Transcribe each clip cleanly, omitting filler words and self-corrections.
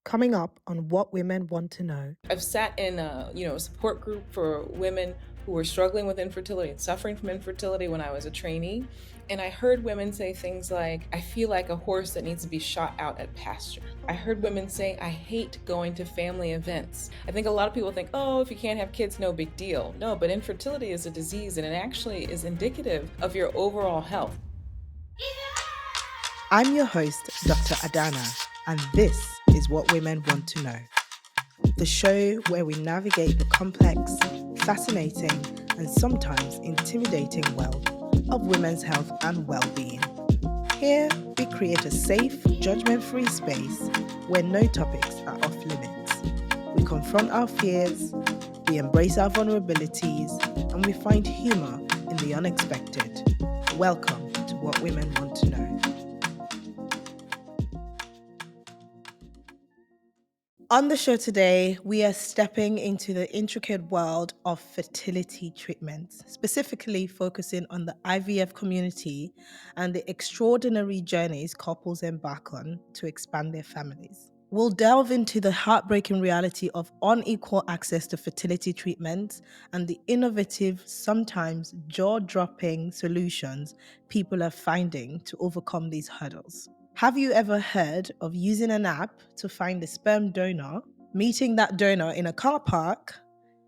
coming up on What Women Want to Know. I've sat in a support group for women who were struggling with infertility and suffering from infertility when I was a trainee. And I heard women say things like, I feel like a horse that needs to be shot out at pasture. I heard women say, I hate going to family events. I think a lot of people think, oh, if you can't have kids, no big deal. No, but infertility is a disease and it actually is indicative of your overall health. I'm your host, Dr. Adana, and this is What Women Want to Know, the show where we navigate the complex, fascinating, and sometimes intimidating world of women's health and well-being. Here, we create a safe, judgment-free space where no topics are off limits. We confront our fears, we embrace our vulnerabilities, and we find humor in the unexpected. Welcome to What Women Want to Know. On the show today, we are stepping into the intricate world of fertility treatments, specifically focusing on the IVF community and the extraordinary journeys couples embark on to expand their families. We'll delve into the heartbreaking reality of unequal access to fertility treatments and the innovative, sometimes jaw-dropping solutions people are finding to overcome these hurdles. Have you ever heard of using an app to find a sperm donor, meeting that donor in a car park,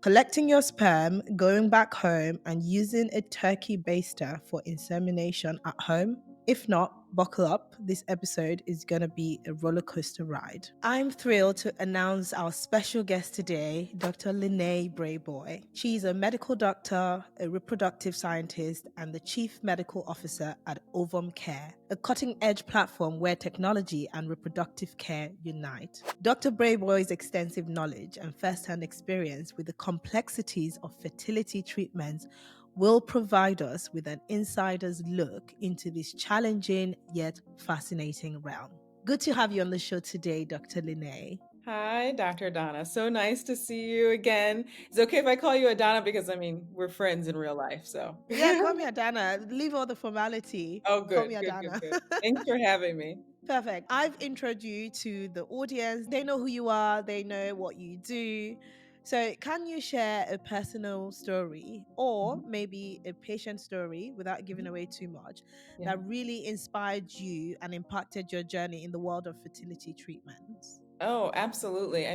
collecting your sperm, going back home, and using a turkey baster for insemination at home? If not, buckle up. This episode is going to be a roller coaster ride. I'm thrilled to announce our special guest today, Dr. Lynae Brayboy. She's a medical doctor, a reproductive scientist, and the chief medical officer at Ovom Care, a cutting-edge platform where technology and reproductive care unite. Dr. Brayboy's extensive knowledge and first-hand experience with the complexities of fertility treatments will provide us with an insider's look into this challenging yet fascinating realm. Good to have you on the show today, Dr. Lynae. Hi, Dr. Adana. So nice to see you again. Is it okay if I call you Adana? Because we're friends in real life, so. Yeah, call me Adana. Leave all the formality. Oh, Call good, me good, good, Adana. good. Thanks for having me. Perfect. I've introduced you to the audience. They know who you are, they know what you do. So, can you share a personal story or Mhm, maybe a patient story without giving mhm. away too much Yeah. that really inspired you and impacted your journey in the world of fertility treatments? Oh, absolutely.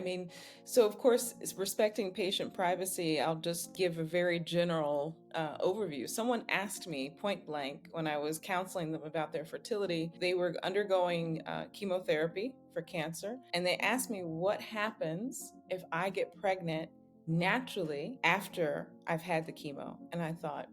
So of course, respecting patient privacy, I'll just give a very general overview. Someone asked me point blank when I was counseling them about their fertility. They were undergoing chemotherapy for cancer, and they asked me what happens if I get pregnant naturally after I've had the chemo. And I thought,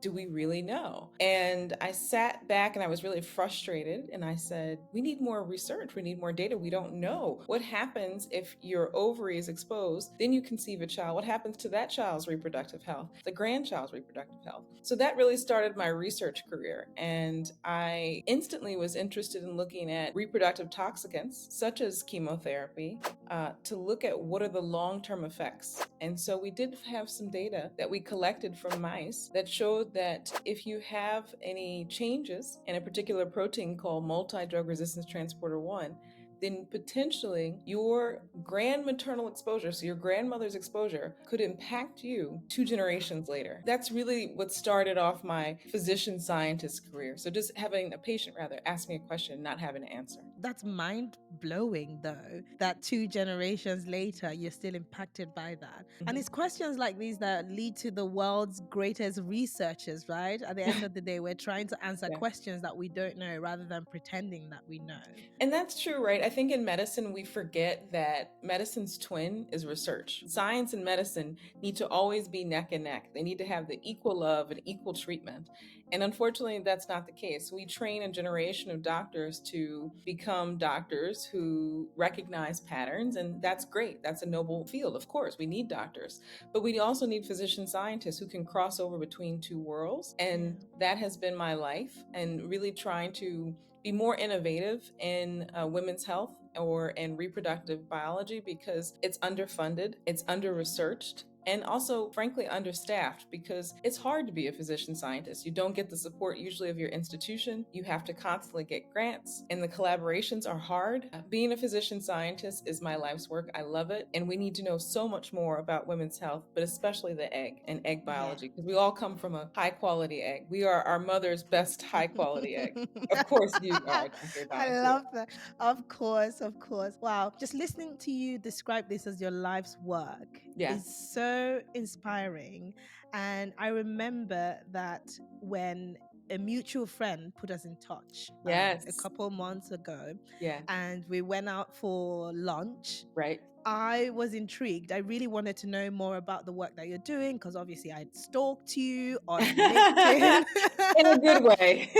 do we really know? And I sat back and I was really frustrated. And I said, we need more research. We need more data. We don't know what happens if your ovary is exposed. Then you conceive a child. What happens to that child's reproductive health, the grandchild's reproductive health? So that really started my research career. And I instantly was interested in looking at reproductive toxicants, such as chemotherapy, to look at what are the long term effects. And so we did have some data that we collected from mice that showed that if you have any changes in a particular protein called multi drug resistance transporter 1, then potentially your grandmaternal exposure, so your grandmother's exposure, could impact you 2 generations later. That's really what started off my physician scientist career. So just having a patient rather ask me a question, not having an answer. That's mind blowing, though, that 2 generations later, you're still impacted by that. And Mhm. it's questions like these that lead to the world's greatest researchers, right? At the end of the day, we're trying to answer Yeah. questions that we don't know rather than pretending that we know. And that's true, right? I think in medicine, we forget that medicine's twin is research. Science and medicine need to always be neck and neck. They need to have the equal love and equal treatment. And unfortunately, that's not the case. We train a generation of doctors to become doctors who recognize patterns, and that's great. That's a noble field. Of course, we need doctors, but we also need physician scientists who can cross over between two worlds. Yeah. And that has been my life, and really trying to be more innovative in women's health or in reproductive biology because it's underfunded, it's under researched, and also, frankly, understaffed because it's hard to be a physician scientist. You don't get the support usually of your institution. You have to constantly get grants, and the collaborations are hard. Being a physician scientist is my life's work. I love it. And we need to know so much more about women's health, but especially the egg and egg Yeah. biology, because we all come from a high quality egg. We are our mother's best high quality egg. Of course, you are, Dr. I Donna, too. love that. Of course, of course. Wow. Just listening to you describe this as your life's work Yeah. is so inspiring. And I remember that when a mutual friend put us in touch a Yes. couple months ago, Yeah. and we went out for lunch. Right. I was intrigued. I really wanted to know more about the work that you're doing because obviously I'd stalked you on LinkedIn. In a good way.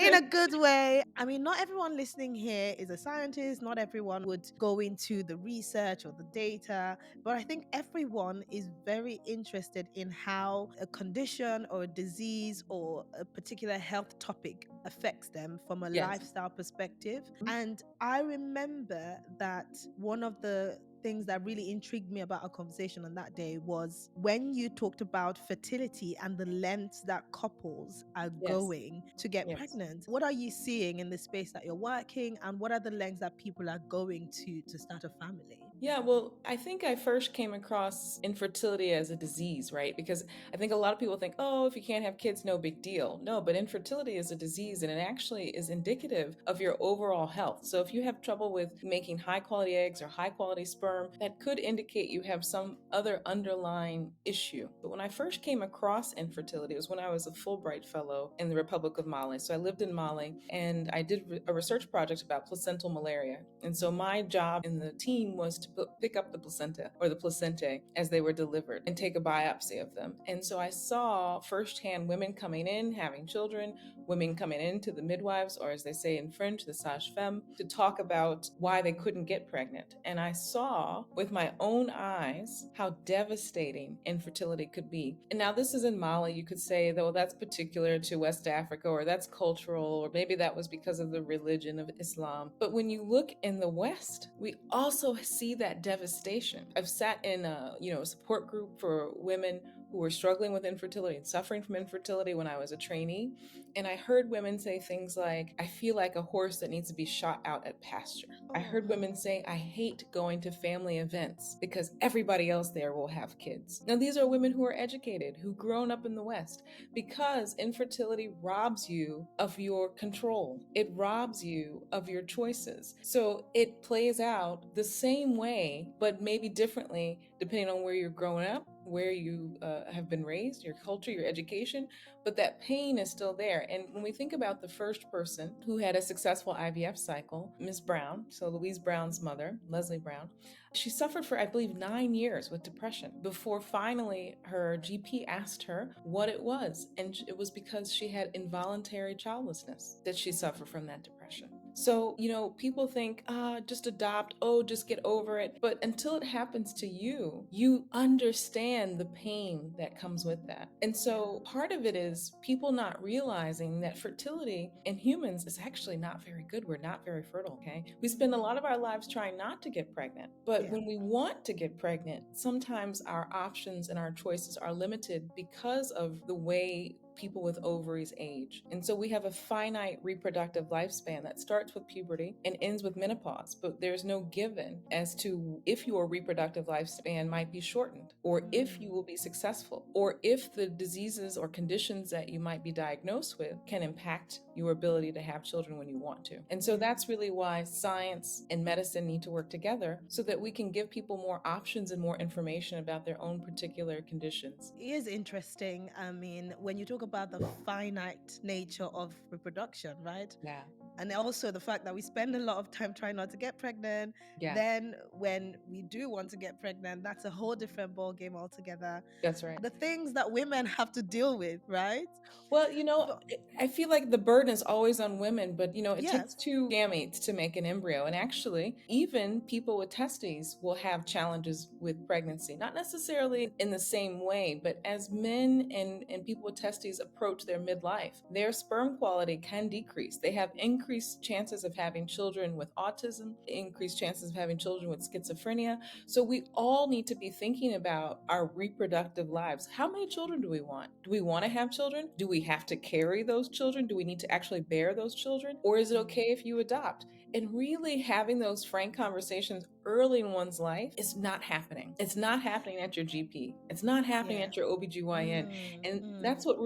In a good way. I mean, not everyone listening here is a scientist, not everyone would go into the research or the data, but I think everyone is very interested in how a condition or a disease or a particular health topic affects them from a Yes. lifestyle perspective. And I remember that one of the things that really intrigued me about our conversation on that day was when you talked about fertility and the lengths that couples are Yes. going to get Yes. pregnant. What are you seeing in the space that you're working, and what are the lengths that people are going to start a family? Yeah, well, I think I first came across infertility as a disease, right? Because I think a lot of people think, oh, if you can't have kids, no big deal. No, but infertility is a disease and it actually is indicative of your overall health. So if you have trouble with making high quality eggs or high quality sperm, that could indicate you have some other underlying issue. But when I first came across infertility, it was when I was a Fulbright fellow in the Republic of Mali. So I lived in Mali and I did a research project about placental malaria. And so my job in the team was to pick up the placenta or the placentae as they were delivered and take a biopsy of them. And so I saw firsthand women coming in, having children, women coming into the midwives, or as they say in French, the sage-femme, to talk about why they couldn't get pregnant. And I saw with my own eyes how devastating infertility could be. And now this is in Mali. You could say, though, that's particular to West Africa, or that's cultural, or maybe that was because of the religion of Islam. But when you look in the West, we also see that devastation. I've sat in a support group for women who were struggling with infertility and suffering from infertility when I was a trainee, and I heard women say things like, I feel like a horse that needs to be shot out at pasture. I Oh, heard women say, I hate going to family events because everybody else there will have kids. Now, these are women who are educated, who've grown up in the West, because infertility robs you of your control. It robs you of your choices. So it plays out the same way, but maybe differently depending on where you're growing up, where you have been raised, your culture, your education, but that pain is still there. And when we think about the first person who had a successful IVF cycle, Miss Brown, so Louise Brown's mother, Leslie Brown, she suffered for, I believe, 9 years with depression before finally her GP asked her what it was. And it was because she had involuntary childlessness that she suffered from that depression. So, people think, just adopt, just get over it. But until it happens to you, you understand the pain that comes with that. And so part of it is people not realizing that fertility in humans is actually not very good. We're not very fertile, okay? We spend a lot of our lives trying not to get pregnant. But yeah. when we want to get pregnant, sometimes our options and our choices are limited because of the way people with ovaries age. And so we have a finite reproductive lifespan that starts with puberty and ends with menopause, but there's no given as to if your reproductive lifespan might be shortened, or if you will be successful, or if the diseases or conditions that you might be diagnosed with can impact your ability to have children when you want to. And so that's really why science and medicine need to work together so that we can give people more options and more information about their own particular conditions. It is interesting. I mean, when you talk about the finite nature of reproduction, right? Yeah. And also the fact that we spend a lot of time trying not to get pregnant. Yeah. Then when we do want to get pregnant, that's a whole different ball game altogether. That's right. The things that women have to deal with, right? Well, But I feel like the burden is always on women, but it takes yes. two gametes to make an embryo. And actually, even people with testes will have challenges with pregnancy, not necessarily in the same way, but as men and people with testes ladies approach their midlife, their sperm quality can decrease. They have increased chances of having children with autism, increased chances of having children with schizophrenia. So we all need to be thinking about our reproductive lives. How many children do we want? Do we want to have children? Do we have to carry those children? Do we need to actually bear those children? Or is it okay if you adopt? And really having those frank conversations early in one's life is not happening. It's not happening at your GP. It's not happening Yeah. at your OBGYN. And Mm. that's what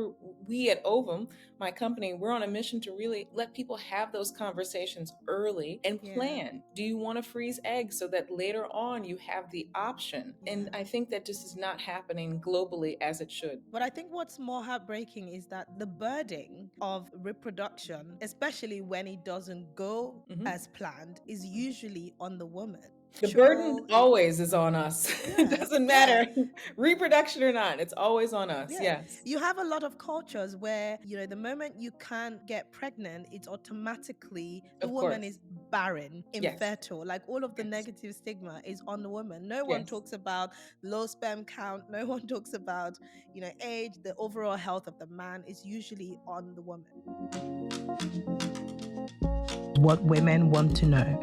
we at Ovum, my company, we're on a mission to really let people have those conversations early and Yeah. plan. Do you want to freeze eggs so that later on you have the option? And Yeah. I think that just is not happening globally as it should. But I think what's more heartbreaking is that the burden of reproduction, especially when it doesn't go Mhm. as planned, is usually on the woman. The burden Control it. always is on us. It Yeah. doesn't Yeah. matter, reproduction or not, it's always on us. Yeah. Yes. You have a lot of cultures where, the moment you can't get pregnant, it's automatically the Of woman course. is barren, Yes. infertile. Like all of the Yes. negative stigma is on the woman. No one Yes. talks about low sperm count. No one talks about, age. The overall health of the man is usually on the woman. What women want to know.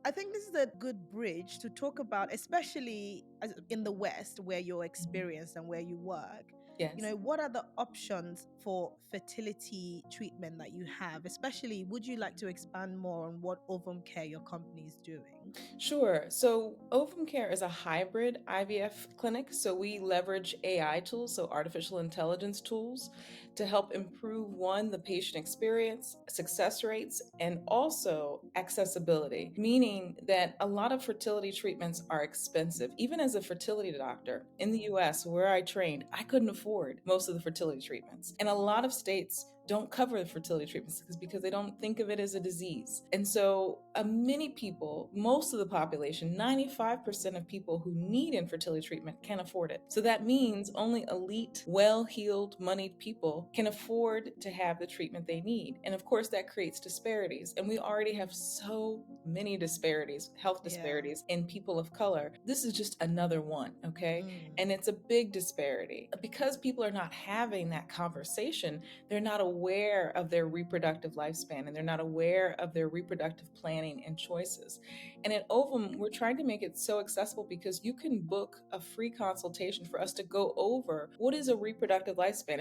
I think this is a good bridge to talk about, especially in the West, where you're Mhm. experienced and where you work. Yes. What are the options for fertility treatment that you have? Especially, would you like to expand more on what Ovum Care your company is doing? Sure. So, Ovum Care is a hybrid IVF clinic. So, we leverage AI tools, so artificial intelligence tools, to help improve one, the patient experience, success rates, and also accessibility, meaning that a lot of fertility treatments are expensive. Even as a fertility doctor in the US, where I trained, I couldn't afford most of the fertility treatments. And a lot of states don't cover the fertility treatments because they don't think of it as a disease. And so, many people, most of the population, 95% of people who need infertility treatment can afford it. So that means only elite, well heeled, moneyed people can afford to have the treatment they need. And of course, that creates disparities. And we already have so many disparities, health Yeah. disparities in people of color. This is just another one, okay? Mm. And it's a big disparity. Because people are not having that conversation, they're not aware of their reproductive lifespan and they're not aware of their reproductive planning and choices. And at Ovum, we're trying to make it so accessible because you can book a free consultation for us to go over what is a reproductive lifespan.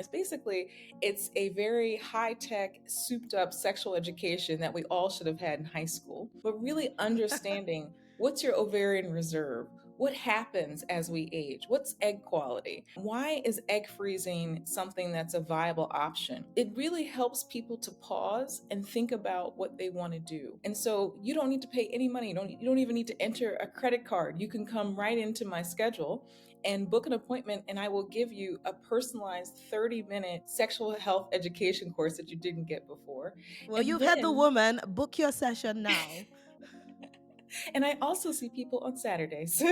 It's a very high-tech, souped-up sexual education that we all should have had in high school, but really understanding what's your ovarian reserve? What happens as we age? What's egg quality? Why is egg freezing something that's a viable option? It really helps people to pause and think about what they want to do. And so you don't need to pay any money. You don't even need to enter a credit card. You can come right into my schedule and book an appointment, and I will give you a personalized 30-minute sexual health education course that you didn't get before. Well, And you've had the then woman. Book your session now. and I also see people on Saturdays.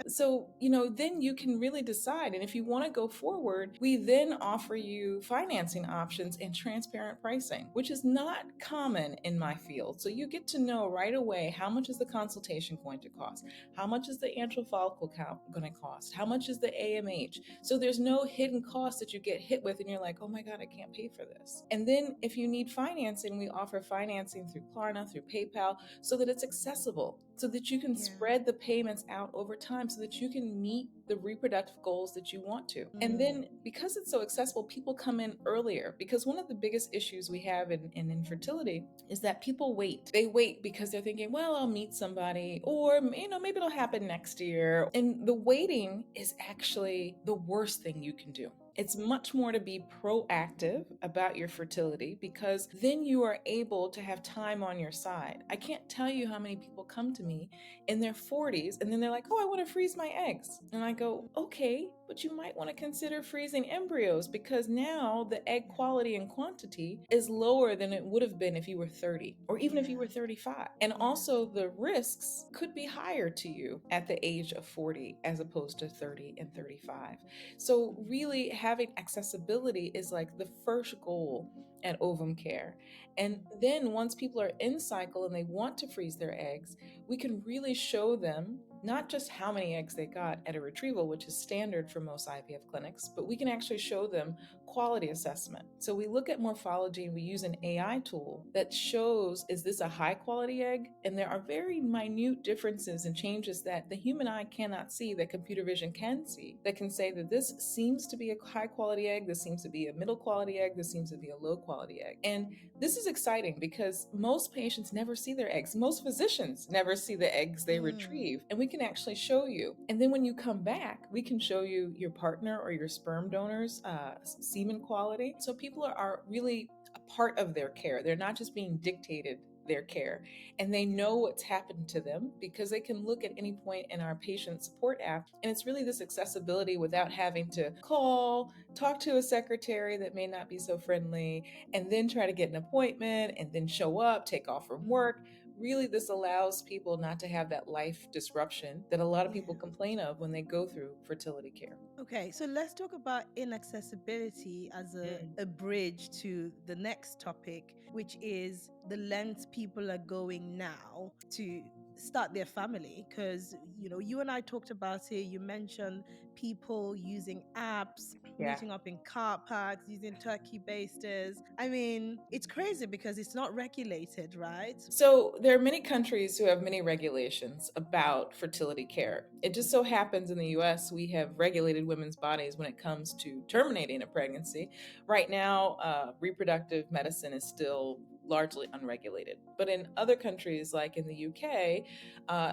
So, then you can really decide. And if you want to go forward, we then offer you financing options and transparent pricing, which is not common in my field. So you get to know right away how much is the consultation going to cost? How much is the antral follicle count going to cost? How much is the AMH? So there's no hidden cost that you get hit with and you're like, oh my God, I can't pay for this. And then if you need financing, we offer financing through Klarna, through PayPal, so that it's accessible, so that you can Yeah. spread the payments out over time so that you can meet the reproductive goals that you want to. And then because it's so accessible, people come in earlier, because one of the biggest issues we have in infertility is that people wait. They wait because they're thinking, well, I'll meet somebody, or maybe it'll happen next year. And the waiting is actually the worst thing you can do. It's much more to be proactive about your fertility, because then you are able to have time on your side. I can't tell you how many people come to me in their 40s and then they're like, oh, I want to freeze my eggs. And I go, okay, but you might want to consider freezing embryos, because now the egg quality and quantity is lower than it would have been if you were 30 or even if you were 35. And also the risks could be higher to you at the age of 40 as opposed to 30 and 35. So really having accessibility is like the first goal at Ovum Care. And then once people are in cycle and they want to freeze their eggs, we can really show them not just how many eggs they got at a retrieval, which is standard for most IVF clinics, but we can actually show them quality assessment. So we look at morphology and we use an AI tool that shows, is this a high quality egg? And there are very minute differences and changes that the human eye cannot see, that computer vision can see, that can say that this seems to be a high quality egg, this seems to be a middle quality egg, this seems to be a low quality egg. And this is exciting because most patients never see their eggs. Most physicians never see the eggs they retrieve. And we can actually show you. And then when you come back, we can show you your partner or your sperm donor's semen quality. So people are really a part of their care. They're not just being dictated their care, and they know what's happened to them because they can look at any point in our patient support app. And it's really this accessibility without having to call, talk to a secretary that may not be so friendly, and then try to get an appointment and then show up, take off from work. Really, this allows people not to have that life disruption that a lot of people complain of when they go through fertility care. Okay, so let's talk about inaccessibility as a bridge to the next topic, which is the lengths people are going now to start their family. Because, you and I talked about it. You mentioned people using apps, Yeah. meeting up in car parks, using turkey basters. I mean, it's crazy because it's not regulated, right? So, there are many countries who have many regulations about fertility care. It just so happens in the US, we have regulated women's bodies when it comes to terminating a pregnancy. Right now, reproductive medicine is still largely unregulated. But in other countries, like in the UK,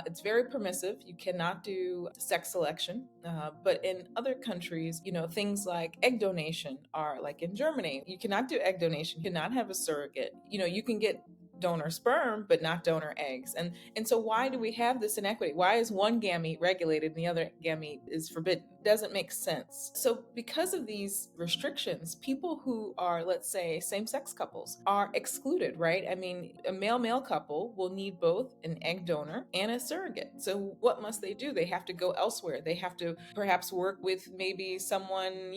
it's very permissive. You cannot do sex selection. But in other countries, things like egg donation are like in Germany. You cannot do egg donation. You cannot have a surrogate. You can get donor sperm but not donor eggs, and so why do we have this inequity? Why is one gamete regulated and the other gamete is forbidden? Doesn't make sense. So because of these restrictions, people who are, let's say, same-sex couples are excluded, right? I mean, a male couple will need both an egg donor and a surrogate. So what must they do? They have to go elsewhere. They have to perhaps work with maybe someone,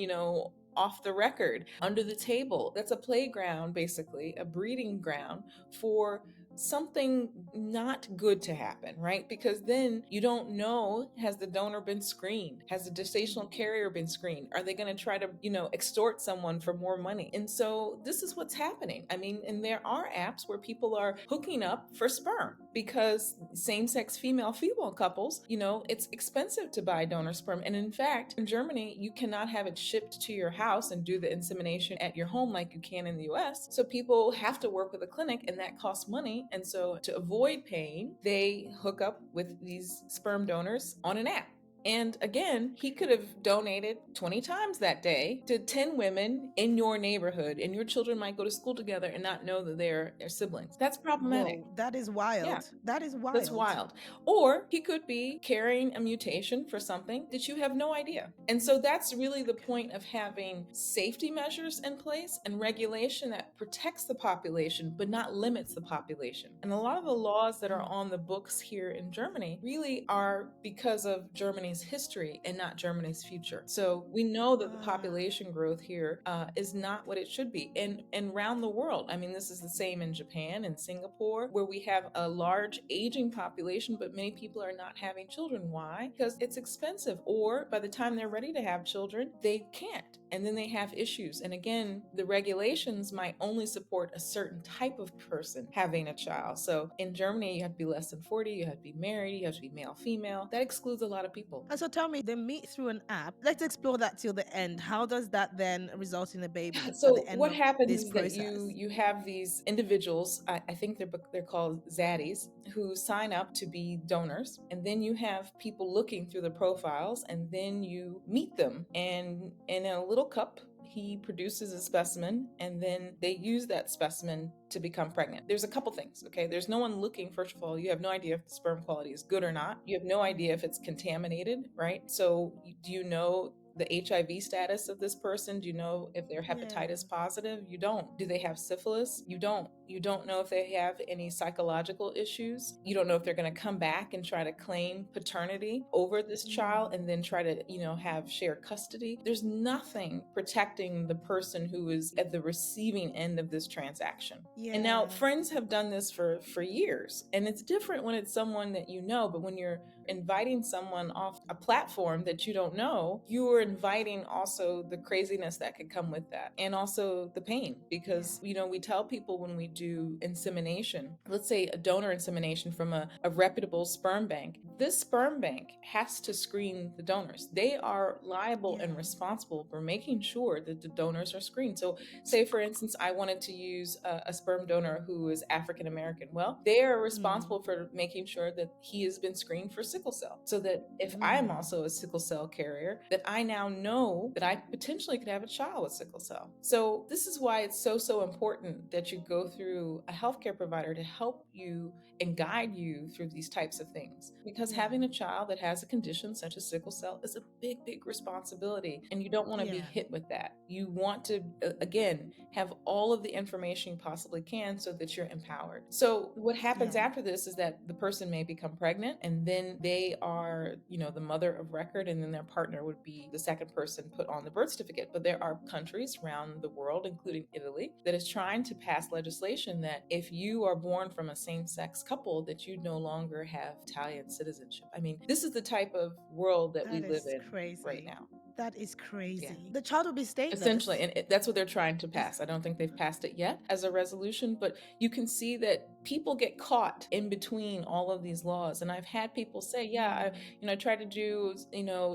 off the record, under the table. That's a playground, basically, a breeding ground for something not good to happen, right? Because then you don't know, has the donor been screened? Has the gestational carrier been screened? Are they going to try to, extort someone for more money? And so this is what's happening. I mean, and there are apps where people are hooking up for sperm because same-sex female couples, it's expensive to buy donor sperm. And in fact, in Germany, you cannot have it shipped to your house and do the insemination at your home like you can in the US. So people have to work with a clinic, and that costs money. And so to avoid paying, they hook up with these sperm donors on an app. And again, he could have donated 20 times that day to 10 women in your neighborhood, and your children might go to school together and not know that they're siblings. That's problematic. Whoa, that is Yeah. wild. That is That's wild. wild. Or he could be carrying a mutation for something that you have no idea. And so that's really the point of having safety measures in place and regulation that protects the population but not limits the population. And a lot of the laws that are on the books here in Germany really are because of Germany's history and not Germany's future. So we know that the population growth here is not what it should be. And around the world, I mean, this is the same in Japan and Singapore, where we have a large aging population, but many people are not having children. Why? Because it's expensive, or by the time they're ready to have children, they can't. And then they have issues. And again, the regulations might only support a certain type of person having a child. So in Germany, you have to be less than 40, you have to be married, you have to be male, female. That excludes a lot of people. And so tell me, they meet through an app. Let's explore that till the end. How does that then result in a baby at So the end what of happens this is that process? you have these individuals, I think they're called zaddies, who sign up to be donors, and then you have people looking through the profiles, and then you meet them, and in a little cup he produces a specimen, and then they use that specimen to become pregnant. There's a couple things, okay? There's no one looking. First of all, you have no idea if the sperm quality is good or not. You have no idea if it's contaminated, right? So do you know the HIV status of this person? Do you know if they're hepatitis positive? You don't. Do they have syphilis? You don't. You don't know if they have any psychological issues. You don't know if they're going to come back and try to claim paternity over this child and then try to, have shared custody. There's nothing protecting the person who is at the receiving end of this transaction. Yeah. And now friends have done this for years, and it's different when it's someone that you know, but when you're inviting someone off a platform that you don't know, you are inviting also the craziness that could come with that, and also the pain, because we tell people when we do insemination, let's say a donor insemination from a reputable sperm bank, this sperm bank has to screen the donors. They are liable and responsible for making sure that the donors are screened. So say, for instance, I wanted to use a sperm donor who is African American. Well, they are responsible for making sure that he has been screened for sickle cell, so that if I'm also a sickle cell carrier, that I now know that I potentially could have a child with sickle cell. So this is why it's so important that you go through a healthcare provider to help you and guide you through these types of things, because having a child that has a condition such as sickle cell is a big responsibility, and you don't want to be hit with that. You want to again have all of the information you possibly can so that you're empowered. So what happens after this is that the person may become pregnant, and then they are, the mother of record, and then their partner would be the second person put on the birth certificate. But there are countries around the world, including Italy, that is trying to pass legislation that if you are born from a same-sex couple, that you no longer have Italian citizenship. I mean, this is the type of world that we live in right now. That is crazy. The child will be stateless. Essentially, and that's what they're trying to pass. I don't think they've passed it yet as a resolution, but you can see that people get caught in between all of these laws. And I've had people say, I tried to do,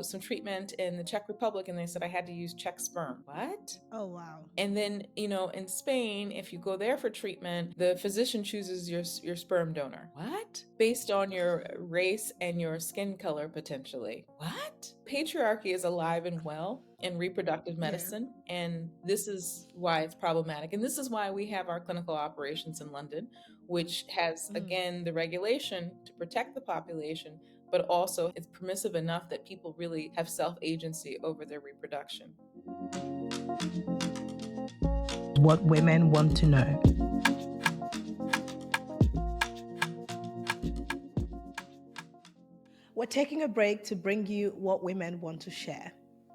some treatment in the Czech Republic, and they said I had to use Czech sperm. What? Oh, wow. And then, in Spain, if you go there for treatment, the physician chooses your sperm donor. What? Based on your race and your skin color, potentially. What? Patriarchy is alive and well in reproductive medicine, and this is why it's problematic. And this is why we have our clinical operations in London, which has, again, the regulation to protect the population, but also it's permissive enough that people really have self-agency over their reproduction. What women want to know. We're taking a break to bring you what women want to share.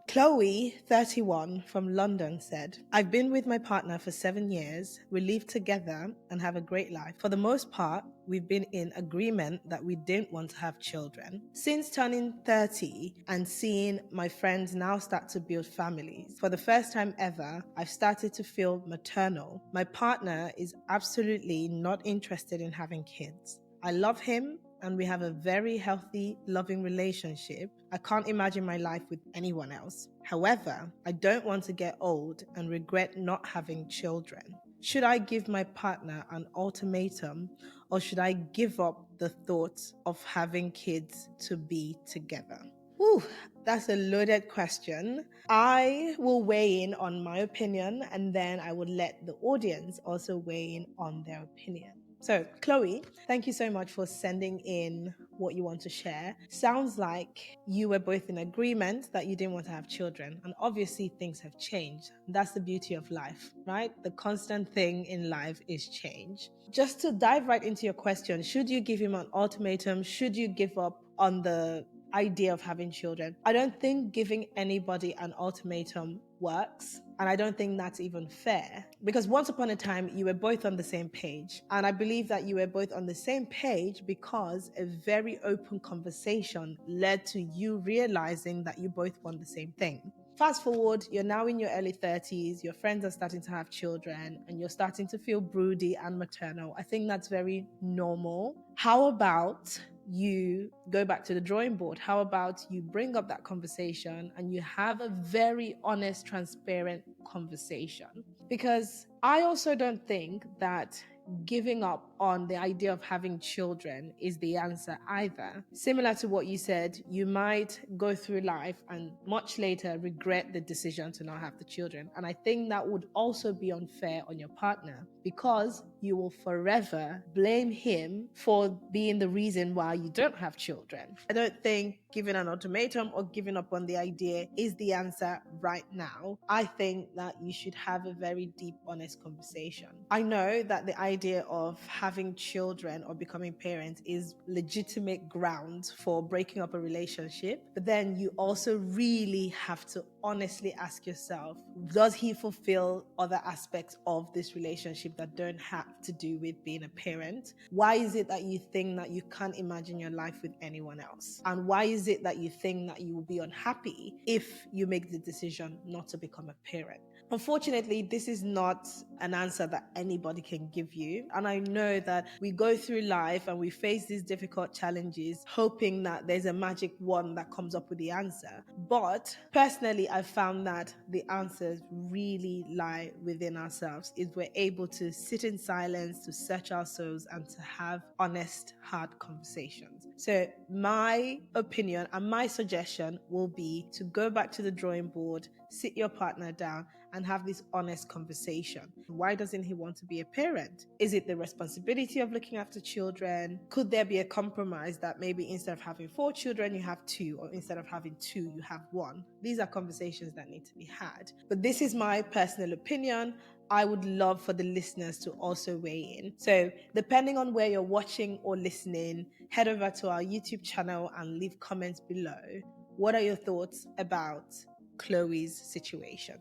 Chloe, 31, from London said, I've been with my partner for 7 years. We live together and have a great life. For the most part, we've been in agreement that we didn't want to have children. Since turning 30 and seeing my friends now start to build families, for the first time ever, I've started to feel maternal. My partner is absolutely not interested in having kids. I love him, and we have a very healthy, loving relationship. I can't imagine my life with anyone else. However, I don't want to get old and regret not having children. Should I give my partner an ultimatum, or should I give up the thought of having kids to be together? Whew, that's a loaded question. I will weigh in on my opinion, and then I would let the audience also weigh in on their opinion. So, Chloe, thank you so much for sending in what you want to share. Sounds like you were both in agreement that you didn't want to have children, and obviously things have changed. That's the beauty of life, right? The constant thing in life is change. Just to dive right into your question, should you give him an ultimatum? Should you give up on the idea of having children? I don't think giving anybody an ultimatum works, and I don't think that's even fair, because once upon a time you were both on the same page, and I believe that you were both on the same page because a very open conversation led to you realizing that you both want the same thing. Fast forward, you're now in your early 30s, your friends are starting to have children, and you're starting to feel broody and maternal. I think that's very normal. How about you go back to the drawing board? How about you bring up that conversation and you have a very honest, transparent conversation? Because I also don't think that giving up on the idea of having children is the answer either. Similar to what you said, you might go through life and much later regret the decision to not have the children. And I think that would also be unfair on your partner, because you will forever blame him for being the reason why you don't have children. I don't think giving an ultimatum or giving up on the idea is the answer right now. I think that you should have a very deep, honest conversation. I know that the idea idea of having children or becoming parents is legitimate grounds for breaking up a relationship. But then you also really have to honestly ask yourself, does he fulfill other aspects of this relationship that don't have to do with being a parent? Why is it that you think that you can't imagine your life with anyone else? And why is it that you think that you will be unhappy if you make the decision not to become a parent? Unfortunately, this is not an answer that anybody can give you. And I know that we go through life and we face these difficult challenges, hoping that there's a magic wand that comes up with the answer. But personally, I found that the answers really lie within ourselves if we're able to sit in silence, to search our souls, and to have honest, hard conversations. So, my opinion and my suggestion will be to go back to the drawing board, sit your partner down, and have this honest conversation. Why doesn't he want to be a parent? Is it the responsibility of looking after children? Could there be a compromise that maybe instead of having 4 children, you have 2, or instead of having 2, you have 1? These are conversations that need to be had. But this is my personal opinion. I would love for the listeners to also weigh in. So, depending on where you're watching or listening, head over to our YouTube channel and leave comments below. What are your thoughts about Chloe's situation?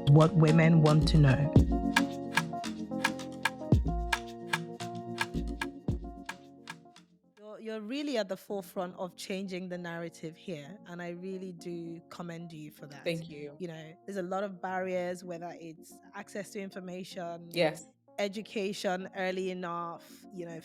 What women want to know. You're really at the forefront of changing the narrative here, and I really do commend you for that. Thank you. There's a lot of barriers, whether it's access to information, Yes. education early enough,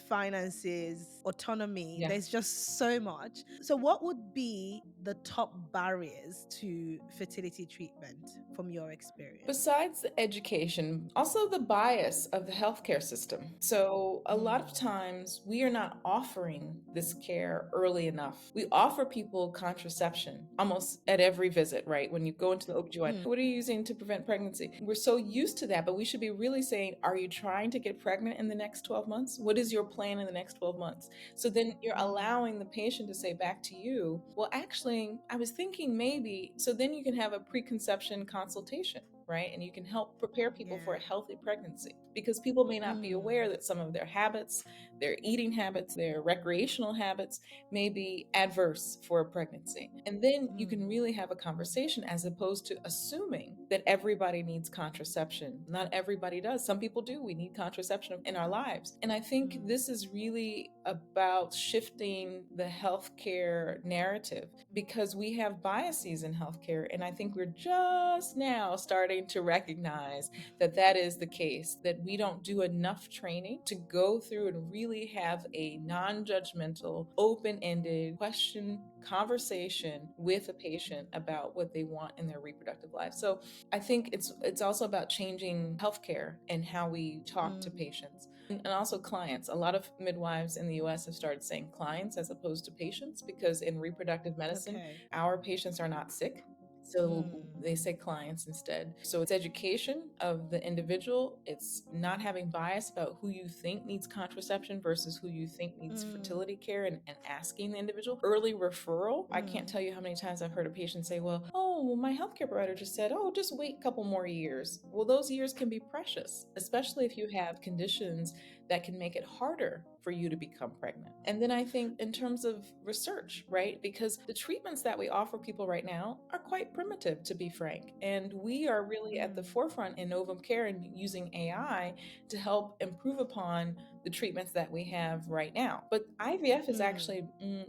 finances, autonomy. Yeah. There's just so much. So, what would be the top barriers to fertility treatment from your experience? Besides the education, also the bias of the healthcare system. So, a lot of times we are not offering this care early enough. We offer people contraception almost at every visit, right? When you go into the OBGYN, what are you using to prevent pregnancy? We're so used to that, but we should be really saying, are you trying to get pregnant in the next 12 months? What is your plan in the next 12 months? So then you're allowing the patient to say back to you, well, actually, I was thinking maybe, so then you can have a preconception consultation, right? And you can help prepare people for a healthy pregnancy, because people may not be aware that some of their habits, their eating habits, their recreational habits may be adverse for a pregnancy. And then you can really have a conversation as opposed to assuming that everybody needs contraception. Not everybody does. Some people do. We need contraception in our lives. And I think this is really about shifting the healthcare narrative, because we have biases in healthcare. And I think we're just now starting to recognize that that is the case, that we don't do enough training to go through and really have a non-judgmental, open-ended conversation with a patient about what they want in their reproductive life. So I think it's also about changing healthcare and how we talk to patients and also clients. A lot of midwives in the US have started saying clients as opposed to patients, because in reproductive medicine, our patients are not sick. So they say clients instead. So it's education of the individual. It's not having bias about who you think needs contraception versus who you think needs fertility care, and asking the individual. Early referral. I can't tell you how many times I've heard a patient say, well, my healthcare provider just said, just wait a couple more years. Well, those years can be precious, especially if you have conditions that can make it harder for you to become pregnant. And then I think in terms of research, right? Because the treatments that we offer people right now are quite primitive, to be frank. And we are really at the forefront in Ovum care and using AI to help improve upon the treatments that we have right now. But IVF has actually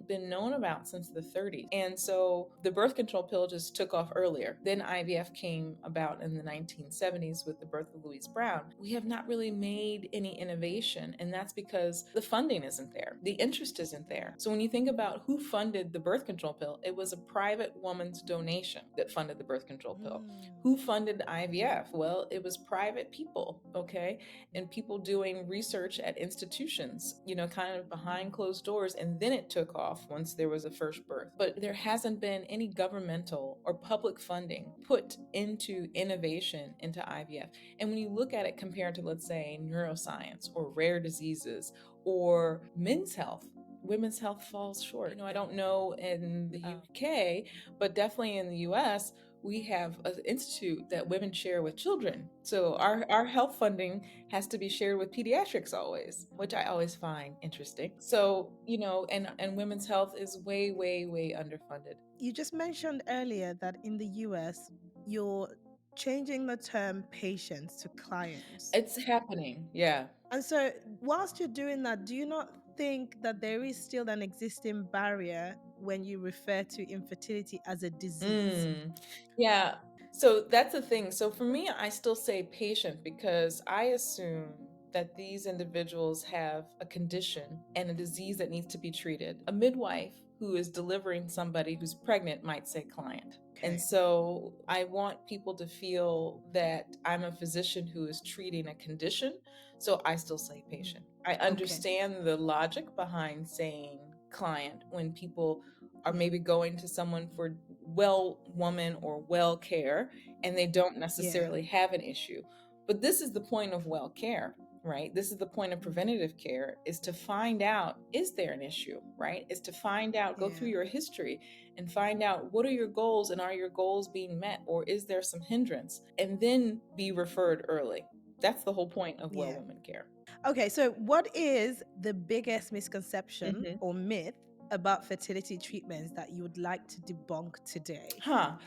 been known about since the 30s. And so the birth control pill just took off earlier. Then IVF came about in the 1970s with the birth of Louise Brown. We have not really made any innovation, and that's because the funding isn't there. The interest isn't there. So when you think about who funded the birth control pill, it was a private woman's donation that funded the birth control pill. Who funded IVF? Well, it was private people, okay? And people doing research at institutions, kind of behind closed doors, and then it took off once there was a first birth. But there hasn't been any governmental or public funding put into innovation into IVF. And when you look at it compared to, let's say, neuroscience or rare diseases or men's health, women's health falls short. I don't know in the UK, but definitely in the US, we have an institute that women share with children. So our health funding has to be shared with pediatrics always, which I always find interesting. So, and women's health is way, way, way underfunded. You just mentioned earlier that in the US, you're changing the term patients to clients. It's happening. Yeah. And so, whilst you're doing that, do you not think that there is still an existing barrier when you refer to infertility as a disease? Mm, yeah. So that's the thing. So for me, I still say patient because I assume that these individuals have a condition and a disease that needs to be treated. A midwife who is delivering somebody who's pregnant might say client. And Okay. so I want people to feel that I'm a physician who is treating a condition. So I still say Mm. patient. I Okay. understand the logic behind saying client when people are Yeah. maybe going to someone for well woman or well care and they don't Yeah. necessarily have an issue. But this is the point of well care, right? This is the point of Mm. preventative care, is to find out, is there an issue, right? Is to find out, go through Yeah. your history and find out what are your goals and are your goals being met or is there some hindrance, and then be referred early. That's the whole point of well Yeah. woman care. Okay. So, what is the biggest misconception Mhm. or myth about fertility treatments that you would like to debunk today? Huh.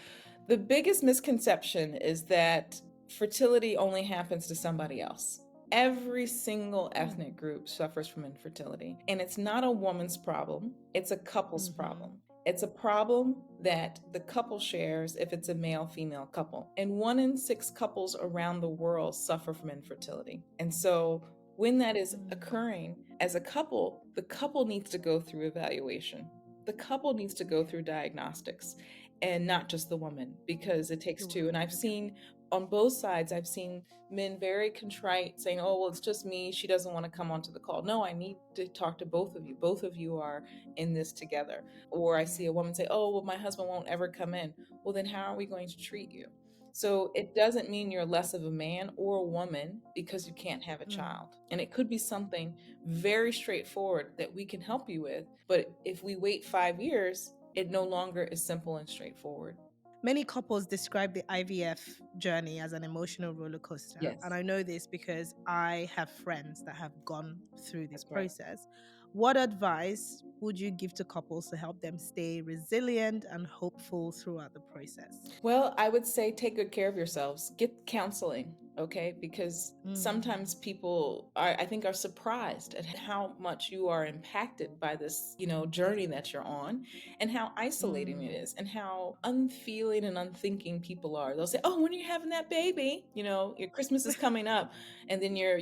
The biggest misconception is that fertility only happens to somebody else. Every single Mm. ethnic group suffers from infertility, and it's not a woman's problem, it's a couple's Hmm. problem. It's a problem that the couple shares if it's a male female couple. And 1 in 6 couples around the world suffer from infertility. And so when that is Mm. occurring as a couple, the couple needs to go through evaluation. The couple needs to go Yeah. through diagnostics and not just the woman because it takes The two. And woman. I've Okay. seen on both sides, I've seen men very contrite saying, oh, well, it's just me. She doesn't want to come onto the call. No, I need to talk to both of you. Both of you are in this together. Or I see Yeah. a woman say, oh, well, my husband won't ever come in. Well, then how are we going to treat you? So it doesn't mean you're less of a man or a woman because you can't have a Mm. child. And it could be something very straightforward that we can help you with. But if we wait 5 years, it no longer is simple and straightforward. Many couples describe the IVF journey as an emotional roller coaster. And Yes, I know this because I have friends that have gone through this that's right. process. What advice would you give to couples to help them stay resilient and hopeful throughout the process? Well, I would say take good care of yourselves. Get counseling, okay? Because Mm. sometimes people I think are surprised at how much you are impacted by this, journey that you're on and how isolating it Mm. is and how unfeeling and unthinking people are. They'll say, "Oh, when are you having that baby?" Your Christmas is coming up and then your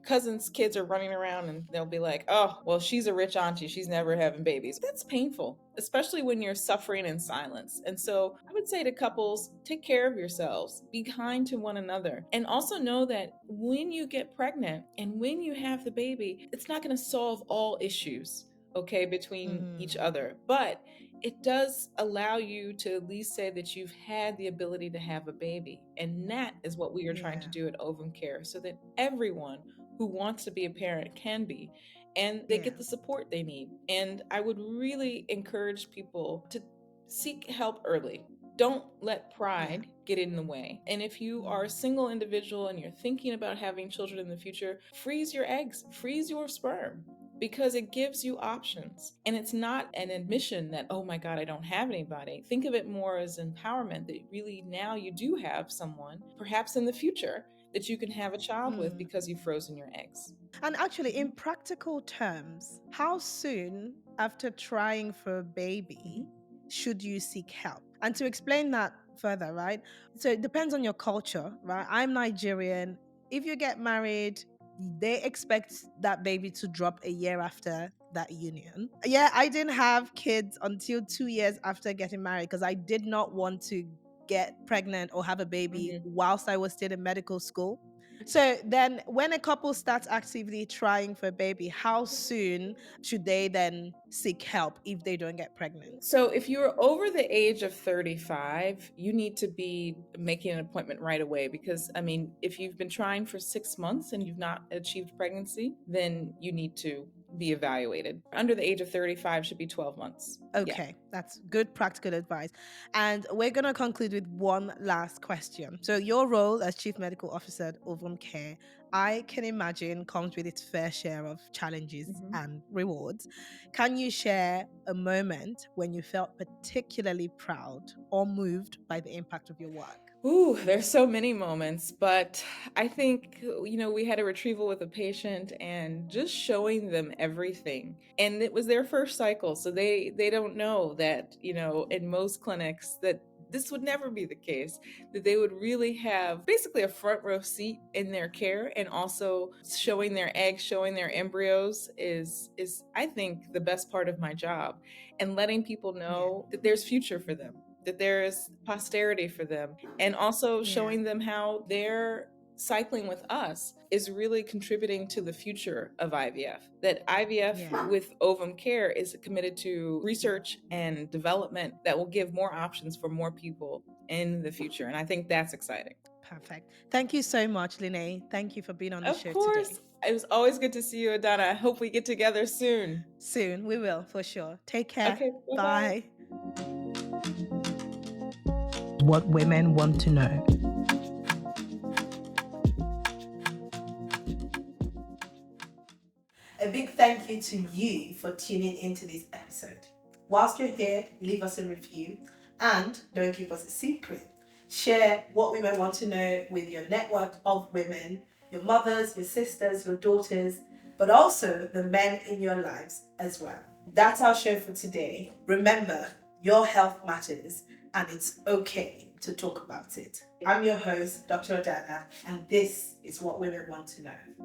cousin's kids are running around and they'll be like, "Oh, well, she's a rich auntie. She's never having babies." That's painful, especially when you're suffering in silence. And so I would say to couples, take care of yourselves, be kind to one another, and also know that when you get pregnant and when you have the baby, it's not going to solve all issues, okay, between each Mm. other. But it does allow you to at least say that you've had the ability to have a baby. And that is what we are trying to Yeah. do at Ovum Care so that everyone who wants to be a parent can be, and they get Yeah. the support they need. And I would really encourage people to seek help early. Don't let Yeah. pride get in the way. And if you are a Mm. single individual and you're thinking about having children in the future, freeze your eggs, freeze your sperm, because it gives you options. And it's not an admission that, oh my God, I don't have anybody. Think of it more as empowerment that really now you do have someone, perhaps in the future, that you can have a child with Mm. because you've frozen your eggs. And actually, in practical terms, how soon after trying for a baby Mhm. should you seek help? And to explain that further, right? So it depends on your culture, right? I'm Nigerian. If you get married, they expect that baby to drop a year after that union. Yeah, I didn't have kids until 2 years after getting married because I did not want to get pregnant or have a baby Mhm. whilst I was still in medical school. So then when a couple starts actively trying for a baby, how soon should they then seek help if they don't get pregnant? So, if you're over the age of 35, you need to be making an appointment right away because, if you've been trying for 6 months and you've not achieved pregnancy, then you need to be evaluated. Under the age of 35 should be 12 months. Yeah. Okay, that's good practical advice. And we're going to conclude with one last question. So, your role as Chief Medical Officer at Ovum Care, I can imagine, comes with its fair share of challenges Mhm. and rewards. Can you share a moment when you felt particularly proud or moved by the impact of your work? Ooh, there's so many moments, but I think, we had a retrieval with a patient and just showing them everything. And it was their first cycle, so they don't know that, in most clinics that this would never be the case, that they would really have basically a front row seat in their care, and also showing their eggs, showing their embryos is I think the best part of my job, and letting people Yeah. know that there's future for them, that there is posterity for them, and also Yeah. showing them how their cycling with us is really contributing to the future of IVF. That IVF Yeah. with Ovum Care is committed to research and development that will give more options for more people in the future. And I think that's exciting. Perfect. Thank you so much, Lynae. Thank you for being on the Of show course. today. It was always good to see you, Adana. I hope we get together soon. Soon, we will for sure. Take care. Okay, bye bye. Bye. What women want to know. A big thank you to you for tuning into this episode. Whilst you're here, leave us a review and don't keep us a secret. Share what women want to know with your network of women, your mothers, your sisters, your daughters, but also the men in your lives as well. That's our show for today. Remember, your health matters and it's okay to talk about it. I'm your host, Dr. Adana, and this is What Women Want to Know.